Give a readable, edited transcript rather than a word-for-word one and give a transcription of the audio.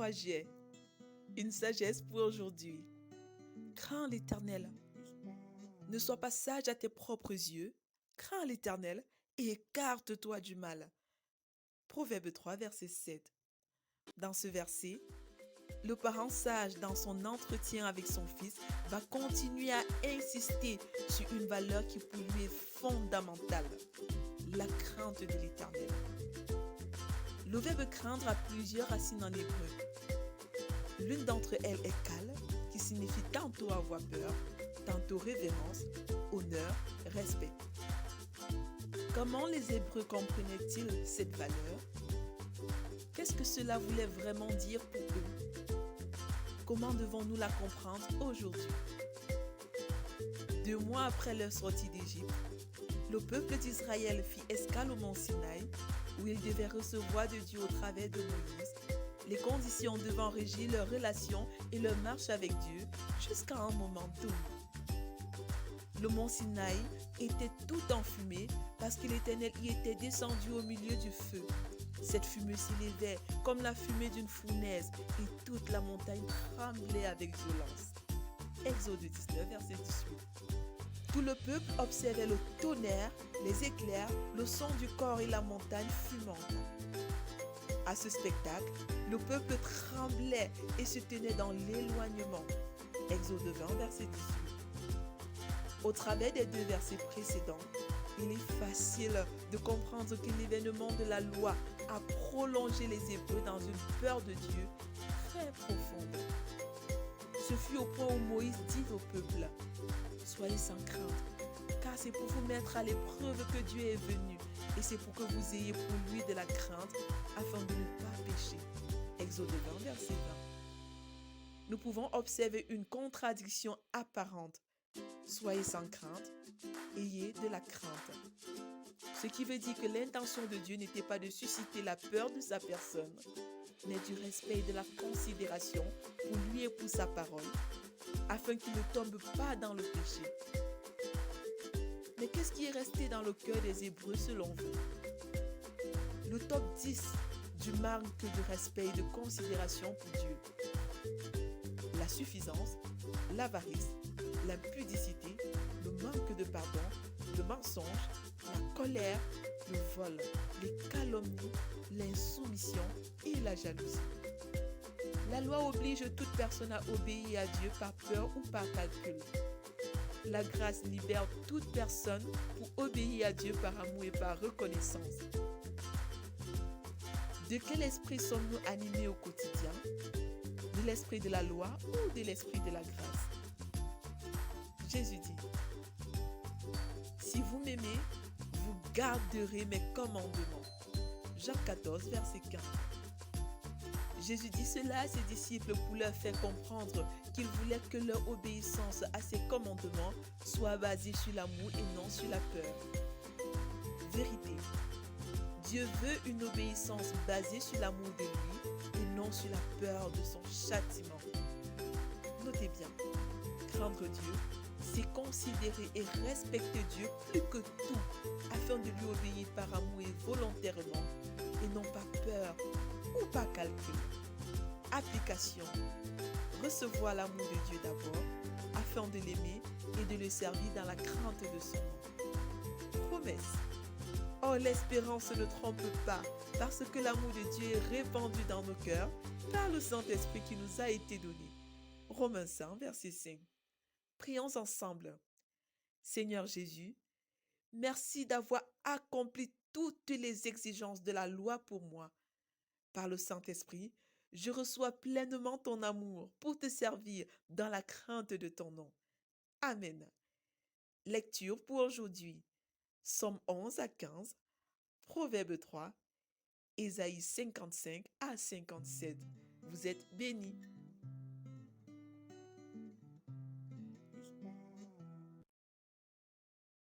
moi j'ai une sagesse pour aujourd'hui. Crains l'Éternel. Ne sois pas sage à tes propres yeux. Crains l'Éternel et écarte-toi du mal. Proverbe 3, verset 7. Dans ce verset, le parent sage dans son entretien avec son fils va continuer à insister sur une valeur qui pour lui est fondamentale, la crainte de l'Éternel. Le verbe craindre a plusieurs racines en hébreu. L'une d'entre elles est kal, qui signifie tantôt avoir peur, tantôt révérence, honneur, respect. Comment les Hébreux comprenaient-ils cette valeur? Qu'est-ce que cela voulait vraiment dire pour eux? Comment devons-nous la comprendre aujourd'hui? 2 mois après leur sortie d'Égypte, le peuple d'Israël fit escale au mont Sinaï, où ils devaient recevoir de Dieu au travers de Moïse les conditions devant régir leur relation et leur marche avec Dieu jusqu'à un moment donné. Le mont Sinaï était tout enfumé parce que l'Éternel y était descendu au milieu du feu. Cette fumée s'élevait comme la fumée d'une fournaise et toute la montagne tremblait avec violence. Exode 19, verset 18. Tout le peuple observait le tonnerre, les éclairs, le son du corps et la montagne fumante. À ce spectacle, le peuple tremblait et se tenait dans l'éloignement. Exode 20, verset 18. Au travers des 2 versets précédents, il est facile de comprendre que l'événement de la loi a prolongé les Hébreux dans une peur de Dieu très profonde. Ce fut au point où Moïse dit au peuple: « Soyez sans crainte, car c'est pour vous mettre à l'épreuve que Dieu est venu, et c'est pour que vous ayez pour lui de la crainte, afin de ne pas pécher. » Exode 20, verset 20. Nous pouvons observer une contradiction apparente. Soyez sans crainte, ayez de la crainte. Ce qui veut dire que l'intention de Dieu n'était pas de susciter la peur de sa personne, mais du respect et de la considération pour lui et pour sa parole, afin qu'il ne tombe pas dans le péché. Mais qu'est-ce qui est resté dans le cœur des Hébreux selon vous? Le top 10 du manque de respect et de considération pour Dieu. La suffisance, l'avarice, l'impudicité, le manque de pardon, le mensonge, la colère, le vol, les calomnies, l'insoumission et la jalousie. La loi oblige toute personne à obéir à Dieu par peur ou par calcul. La grâce libère toute personne pour obéir à Dieu par amour et par reconnaissance. De quel esprit sommes-nous animés au quotidien? De l'esprit de la loi ou de l'esprit de la grâce? Jésus dit: « Si vous m'aimez, vous garderez mes commandements. » Jean 14, verset 15. Jésus dit cela à ses disciples pour leur faire comprendre qu'il voulait que leur obéissance à ses commandements soit basée sur l'amour et non sur la peur. Vérité. Dieu veut une obéissance basée sur l'amour de lui et non sur la peur de son châtiment. Notez bien, craindre Dieu, c'est considérer et respecter Dieu plus que tout, afin de lui obéir par amour et volontairement, et non par peur ou par calcul. Application. Recevoir l'amour de Dieu d'abord, afin de l'aimer et de le servir dans la crainte de son nom. Promesse. Oh, l'espérance ne trompe pas, parce que l'amour de Dieu est répandu dans nos cœurs par le Saint-Esprit qui nous a été donné. Romains 5, verset 5. Prions ensemble. Seigneur Jésus, merci d'avoir accompli toutes les exigences de la loi pour moi. Par le Saint-Esprit, je reçois pleinement ton amour pour te servir dans la crainte de ton nom. Amen. Lecture pour aujourd'hui. Somme 11 à 15, Proverbe 3, Ésaïe 55 à 57. Vous êtes bénis.